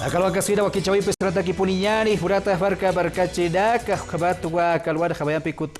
Akalwa kasida wakichawi pestrata kipuninyani furata farka barkachida kabatuwa kalwada khabayan pikut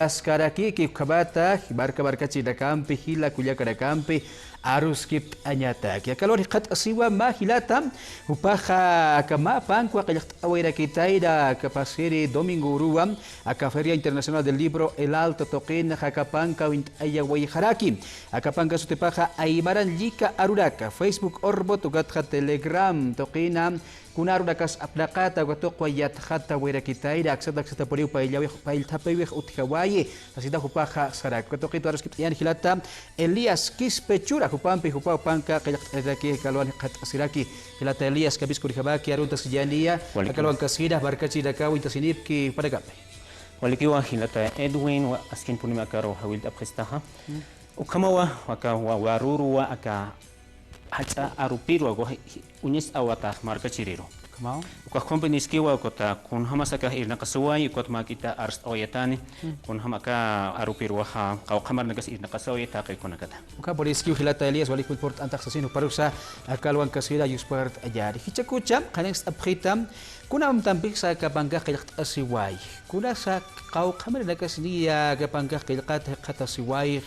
askaraki ki kabata barka barkachida kampi hila kulya kada kampi arus kip anyata ki kalwada qat asiwa ma hilata upaha kama pankwa qilqt awira kitaida kapasiri domingo ruwa aka feria internacional del libro el alto toqin hakapanka wint ayawi haraki akapanka sutepaha aimaran lika aruraka facebook orbot ugatha telegram toqina kunaru dakas apdakata gotok wayat khata wira kitaida aksada aksata poriu pailawi pail tapewi utkawaye asida hupaha sarak gotok itu harus kiptian hilata Elias Kispechura hupampi hupa panka qilqtaki kalwan qat asiraki hilata Elias kabis kurikabaki arunta sijania kalwan kasida barkachi dakawi tasinipki padagape walikiwa hilata Edwin wa askin punima karo hawil apkhestaha ukamawa waka waruru wa aka hacha arupirwa go unyes awata marka chiriro kamau uka companies kiwa kota kun hamasaka irna kasawai kot makita arst oyatani kun hamaka arupirwa ha qaw qamar nagas irna kasawai taqi konakata uka boriski hilata Elias walikul port antaxasino parusa akalwan kasida yuspart ajari hichakucha qanex abkhitam kuna mtampik sa kapangka qilqat asiwai kuna sa qaw qamar nagas niya kapangka qilqat qatasiwai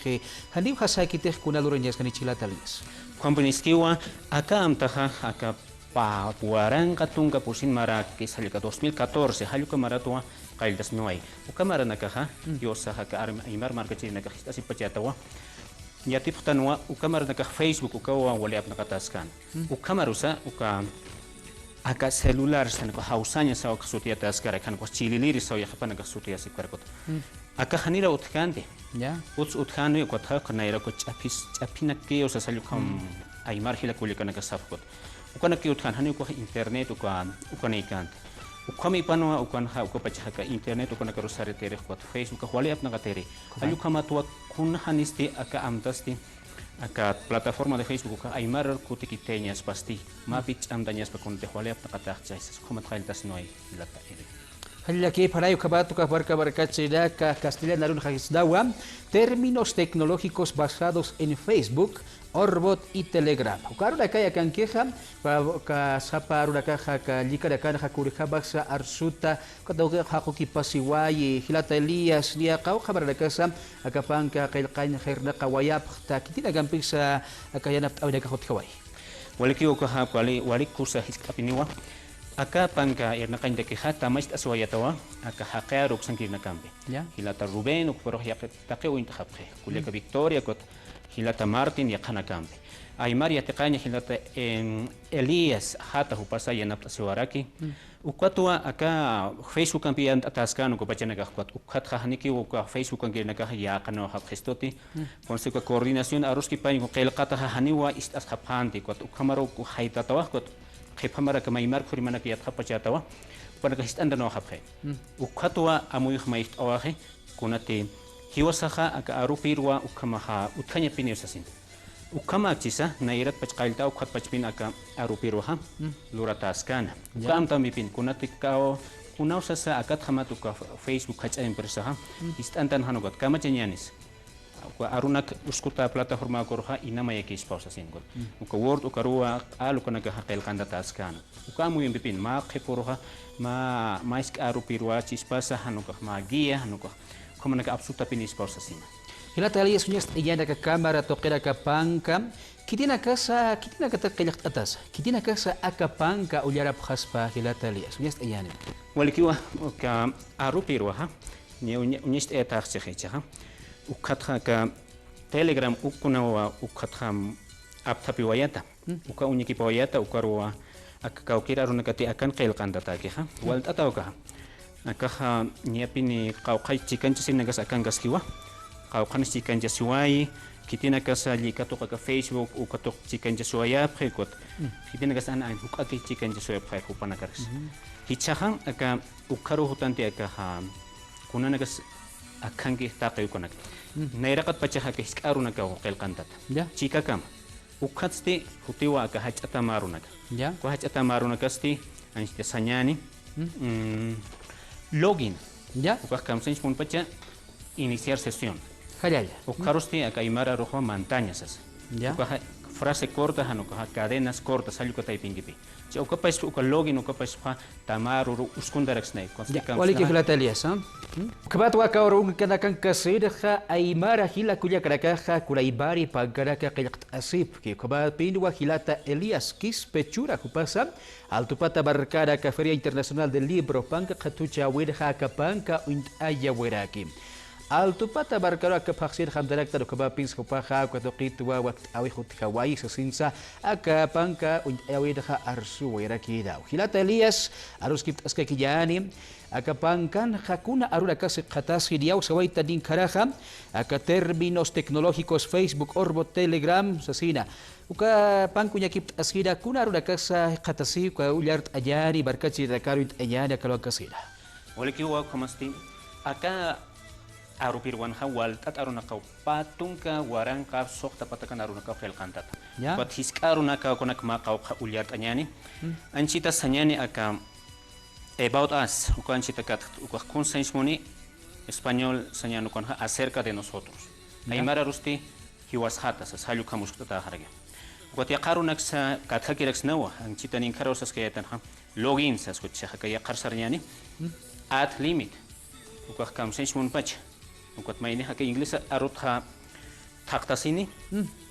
hani hasakite kuna luranyas kanichilata Elias companies kiwa aka amtaha aka pa puarang katunga pusin marakis halika 2014 haluka maratua qaildas nuai ukamara nakaha yosa haka aimar markachina nakahista sipachatawa yatip tanwa ukamara nakah facebook ukawa waliap nakataskan ukamarusa uka aka celular sanako hausanya saw kasutia taskara kan ko chililiri saw yakapana kasutia sipkarkot aka hanira utkande ya uts utkanu ko tha kanaira ko chapina ke osa salukam aimar hila kulikana kasafkot ukana ke utkan hani ko internet ukana ikant ukami panwa ukan ha ukapacha ka internet ukana karusare tere ko facebook ko wali apna katere alukama to kun hanisti aka amtasti aka plataforma de Facebook ka aimar kutikiteñas pasti mapich amdañas pa kun te wali apna katachas komat khailtas noy lata ere halla que para yo kabatu ka barka barkachida ka Castilla narun dawa términos tecnológicos basados en Facebook Orbot y Telegram. Ukaru da kaya kan keha ka sapa ru da kaha ka lika da kana kurika baksa arsuta ka doge hako ki pasiwai hilata Elias dia kau khabar da kasam akapanka qilqain khairna qawayab ta kitina gampisa akayana awda ka khotkawai. Waliki ko ha kwali wali kursa hiskapiniwa aka panka irna kain de kehata mais aswayatawa aka haqaru sankirna kambe. Hilata Ruben ukporo yaqet taqew intakhabkhe kuleka Victoria kot hilata Martin ya kana kambe aymar ya teqanya hilata Elias hata hupasa yanap aswaraki ukatwa aka Facebook kampian ataskan ko pachana ka kwat ukhat khaniki uka Facebook ngirna ka ya kana hab khistoti konse ko coordinación aruski pain ko qelqata haniwa ist ashabhanti kwat ukhamaro ko haita tawa kwat khephamara ka maymar furimana ki yatha pachatawa pana ka histanda no habkhe ukatwa amuy khmayt awahe kunate hiwasaha aka arupirwa ukamaha utkanya pinirsasin ukama chisa nairat pachqailta ukhat pachpin aka arupirwa lurataskana ukam tamipin kunatikao kunausasa akat khamat uka Facebook khacha impresaha istantan hanogot kama chenyanis uka arunak uskuta plataforma korha inama yakis pausasin got uka word uka ruwa alukana ka haqel kanda taskana ukamu yimpin ma khepurha ma maisk arupirwa chispasa hanuka ma guia hanuka como na absoluta pinis pausasin hilata Elias unyas iyana ka kamera toqira ka panka kitina kasa taqilqt atas kitina kasa akapanka ulyarab khaspa hilata Elias unyas iyana walikiwa ka arupirwa ha ni unyas etaxche khicha ukhatha ka telegram ukunawa ukhatha apthapi wayata uka unyiki wayata ukarwa akka ukira runakati akan qilqanda takiha wal tatawka akaha niapini qawqay chikan chinagas akan gaskiwa qawqan chikan jasuai kitina kasa likato ka Facebook ukatok chikan jasuaya prekot kitina gas ana ukaki chikan jasuaya prek upana karis hichahan aka ukaru hutanti aka kunanagas akan ki taqay konak nairaqat pachaha ka hiskaruna ka qilqantat chika kam ukhatste hutiwa aka hachata marunaka ko hachata marunaka sti anste sanyani login ya uka kamsen pun pacha iniciar sesión khayaya ukarusti aka imara rojo montañas ya uka frase corta hanuka cadenas cortas ayuka taipingipi uka pais uka login uka pais tamaru uskundareksnay wali que hilata Elias kabat wa kaurung kana kan kasida kha aymara hila kuya karaka kulaibari pagaraka qilqt asip ki kabat pinwa hilata Elias kis pechura kupasa altupata barkada ka Feria Internacional del Libro panka khatucha wirha ka panka und ayaweraki altupata barkara ka paksir hamdarak ta ka pins ko pakha ko to qitwa wa awi khut kawai sasinsa aka panka und ayawerha arsu wiraki da hilata Elias arus kit aska kijani aka pankan hakuna arura kasi qatas hidiaw sawaita din karaha aka términos tecnológicos Facebook Orbo Telegram sasina uka pankunya kit askida kuna arura kasa qatasi ka ulyart ajari barkachi rakarit ajani kalwa kasida waliki wa kamasti aka arupir wan hawal tat aruna ka patunka waranka sokta patakan aruna ka felkantat bat hiskaruna ka konak ma ka ulyart ajani anchita sanyani aka about us, ukan chitakat, ukakun sensmoni español señano con acerca de nosotros. Aymara rusti hiwashatas, salu kamuskata harage. Ukatia karunaxa kathakirex nawa, anchitan inkarosas que tan login sas kucha kaya karsarnyani at limit. Ukakam sensmon pach. Ukat maini hake inglesa arutha taktasini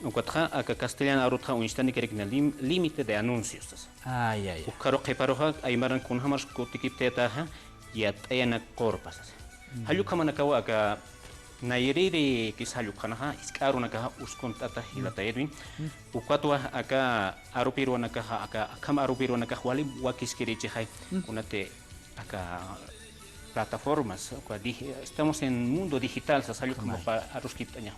ukatha aka castellano arutha unstani kerekna límite de anuncios. Ay ay. Ukaro qeparoha aymaran kun hamars kotikip tetaha yat ayana korpas. Halu kamana kawa aka nayriri kis halu kanaha iskaruna ka uskon tata hilata edwin ukatwa aka arupirwana ka aka kam arupirwana ka wali wakiskiri chai kunate aka plataformas, estamos en un mundo digital, se salió como para arusquitaña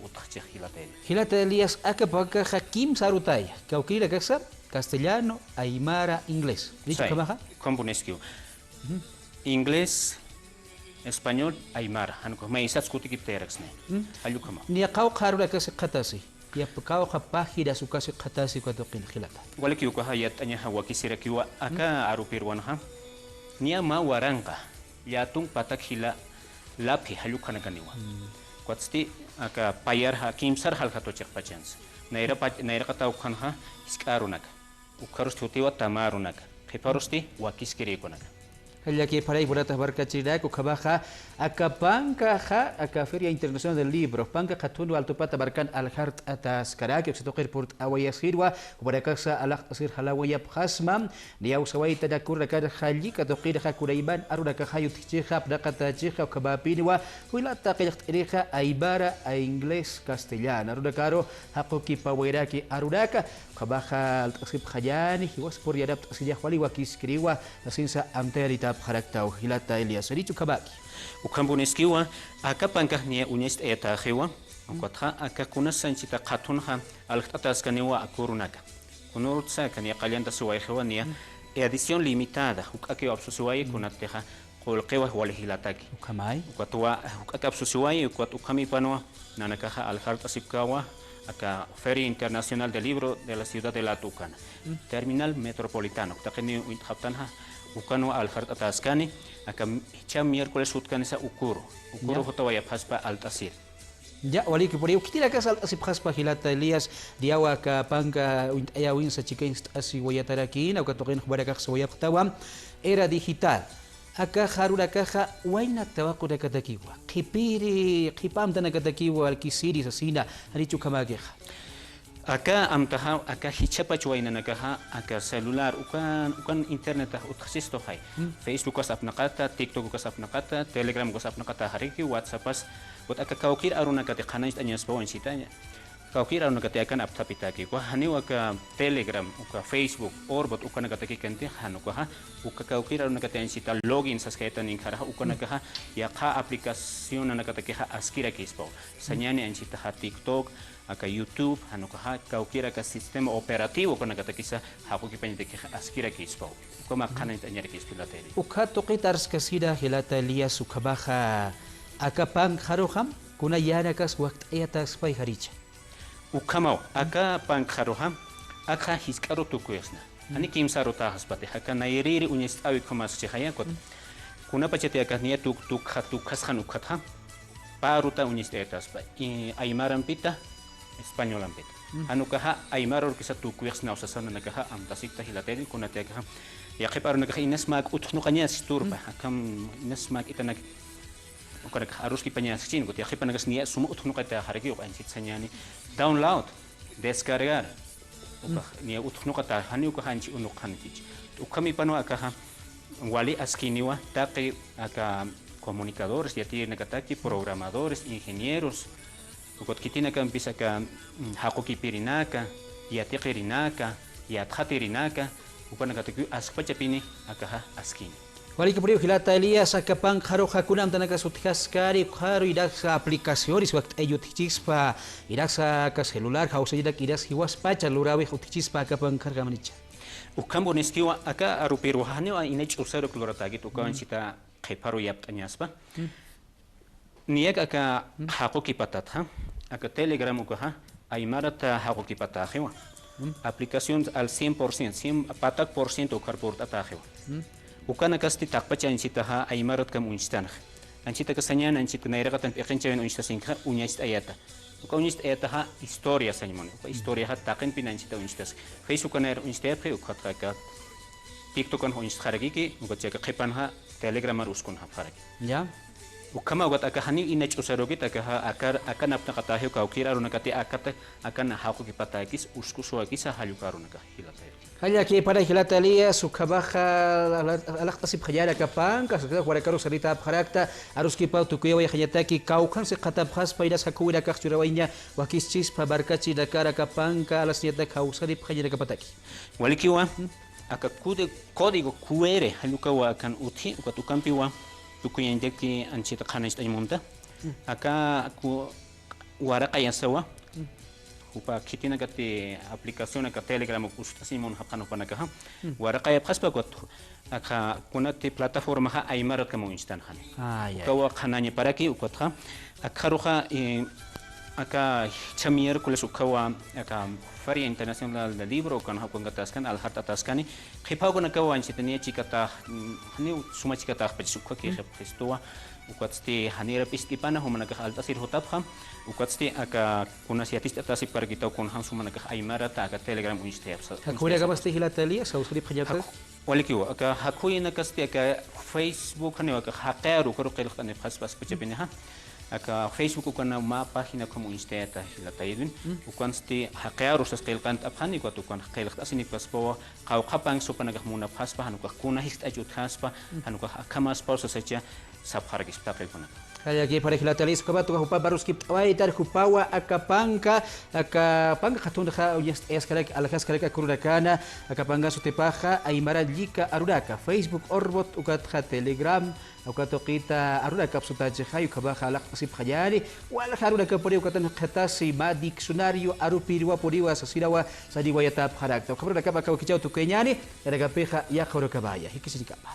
Hilata Elias, acá para Hakim Sarutaya, Caukira Casa, castellano, aymara, inglés. ¿Dicho cómo? Componesquio. Inglés, español, aymara. Hanko, me isas kutikip tereksne. Ayukama. Ni akau karula kasi katasi. Ya pekau kapahida sukasi katasi kuatokin hilata. Wale kiuka hayat anya hawa kisira kiwa aka arupirwanha. Nia ma waranka. Yatung patak hila lapi halukana ganiwa. Kwatsti aka payar ha kimsar hal kato cek pachans. Naira kata ukhanha iskarunak. Ukarus tutiwa tamarunak. Keparusti wakiskiri konak. Hanya que para iburatah barkachida ko kabaha aka panka ha aka Feria Internacional del Libro panka katunu alto pata barkan al hart atas karaki oksitokir port awaya sirwa kubarakasa alak asir halawaya khasmam dia usawai tadakur rakad khali katokir ha kuraiban aruna ka hayut chiha dakata chiha kabapinwa huila taqiyat iriha aibara a inglés castellano aruna karo hakoki paweraki arudaka kabaha al tasib khajani hiwas por yadap tasijah wali wakiskriwa nasinsa amterita harakta hilata Elias richu kabaki ukambuneskiwa aka pankahnia unyest eta hewa ukatha aka kunasanchita qatunha alqataskaniwa akurunaka kunurutsa kania qalianta suway hewania edición limitada ukake absusuway kunatteha qolqewa wal hilataki ukamay ukatwa ukake absusuway ukat ukami panwa nanakaha alharta sipkawa aka Feria Internacional del Libro de la Ciudad de La Tucana terminal metropolitano taqni uinthabtanha ukano alfart ataskani aka cham miércoles utkanisa ukuro hotawaya paspa altasir ya wali que por ahí ukitira ka sal asip paspa hilata Elias diawa ka panga ayawin sa chicken asi wayatarakin au katokin khbaraka sawaya qtawa era digital aka harura kaha waina tawaqu da katakiwa qipiri qipam dana katakiwa alkisiri sasina harichu kamageha Acá amtaha acá hichapa chuaina nakaha acá celular ukan internet utkhasisto hay Facebook wasap nakata TikTok wasap nakata Telegram wasap nakata hariki WhatsApp pas buat acá kaukir aruna kate khanais anyas bawan sitanya kaukir aruna kate akan aptapitaki ko hani waka Telegram uka Facebook orbot ukan kate kente hanu ko ha uka kaukir aruna kate ansita login saskaitan inkara ukan nakaha ya ka aplikasyon nakata ha askira kispo sanyani ansita ha TikTok aka YouTube hanu ka kaukira ka sistema operativo kona kata kisa haku ki penye ke askira ki ispo koma kana intanyari ki ispilateri ukato qitars kasida hilata Elias ukabaha aka pang haroham kuna yana kas waqt ayata spay haricha ukamao aka pang haroham aka hiskaro tukuyasna ani kimsaro ta haspate haka nairiri unyes awi komas chihaya kot kuna pachete aka nia tuk khatu khashan ukatha paruta unyes ayata spay aymaran pita español ampet Anukaha aymara orkisa tukuix nausasana nakaha amtasikta hilateri kunatekaha. Yaqipar nakaha inasmak utnuqañas turpa. Akam inasmak itanak ukarak aruski pañas chin gut yaqipa nakas nia suma utnuqata haragi uqanchit sañani. Download, descargar. Nia utnuqata hani ukahanchi unuqanchich. Ukami pano akaha wali askiniwa taqi aka comunicadores ya tiene nakataki programadores, ingenieros. Ukot kitina kan bisa ka hakoki pirinaka, ya tiqirinaka, ya tkhatirinaka, upana kataku aspachapini akaha askini. Wali kapuri hilata Elias akapang kharo hakunam tanaka sutkaskari kharo idaksa aplikaciones wakt ayutichispa idaksa ka celular hausa idak idas hiwas pacha lurawi utichispa akapang khargamanicha. Ukambo neskiwa aka arupiruhane wa inach usaro kloratagit ukawan sita qiparo yaptanyaspa. Niyak aka hakoki patatha, aka Telegram ukaha aymarata hakoki patakhiwa. Aplicación al 100%, patak por ciento carport atakhiwa. Ukana kasti takpacha ansitaha aymarat kam unstan. Ansita kasanyan ansita nairagatan peqenchawen unstasinka unyast ayata. Uka unyast ayata historia sanymon. Uka historia ha taqen pinansita unstas. Facebook nair unstapri ukatka TikTok an unstaragiki uka cheka qipanha Telegram uskun ha faraki. Ya. Ukama ugat akahani inach usarogit akaha akan apna katahiu kaukira runakati akata akan haku kipatakis uskusuakisa halukarunaka hilatay. Hanya que para hilata Elias ukabaja alaqtasib khayala kapang kasaka warakaro sarita abharakta aruski pau tukuya wa hayataki kaukan se qatab khas paidas hakuira kakchurawainya wakischis pabarkachi dakara kapanga alasnyata kausarip khayala kapataki. Walikiwa akakude código QR halukawa akan uthi ukatukampiwa tukuyandeki anchita khanis aymonta aka ku waraka yasawa upa kitina kati aplicación aka Telegram ustasimon hapano panaka waraka yapaspa kot aka kunati plataforma ha aymar kamo instan khani kawa khanani paraki ukotha akharuha aka miércoles ukawa aka Feria Internacional del Libro kan hakun gataskan al hat ataskani khipa guna kawan chitania chikata hani suma chikata pachukka ki khistowa ukatsti hanira pistipana humana ka altasir hotapha ukatsti aka kuna siatist atasi par kita kun han suma ka aymara ta aka Telegram unstepsa hakuya gabasti hilatalia sausuri phajata walikiwa aka hakuina kasti aka Facebook hani aka haqaru karu qilqani phaspas pachapinaha aka Facebook ukana ma página como insteta hilataidun ukansti haqaru sasqilqant abhani ko tukan qilqat asini paspo qawqapang supana gahmuna phaspa hanuka kuna hist ajut haspa hanuka kamas pausa sacha sabhargis taqilquna Kaya que para hilatalis kabat hupa baruski awaitar hupawa akapanga katunda ha eskarek alakas karek akurakana akapanga sutepaja aymara lika aruraka Facebook orbot ukat ha Telegram ukato kita aruraka sutaje hayu kabaja alak sip khayari wala haruraka pori ukatan khatasi ma diccionario arupirwa poriwa sasirawa sadiwayata harakta kabraka baka kichau tukenyani daga peja ya khorokabaya hikisikaba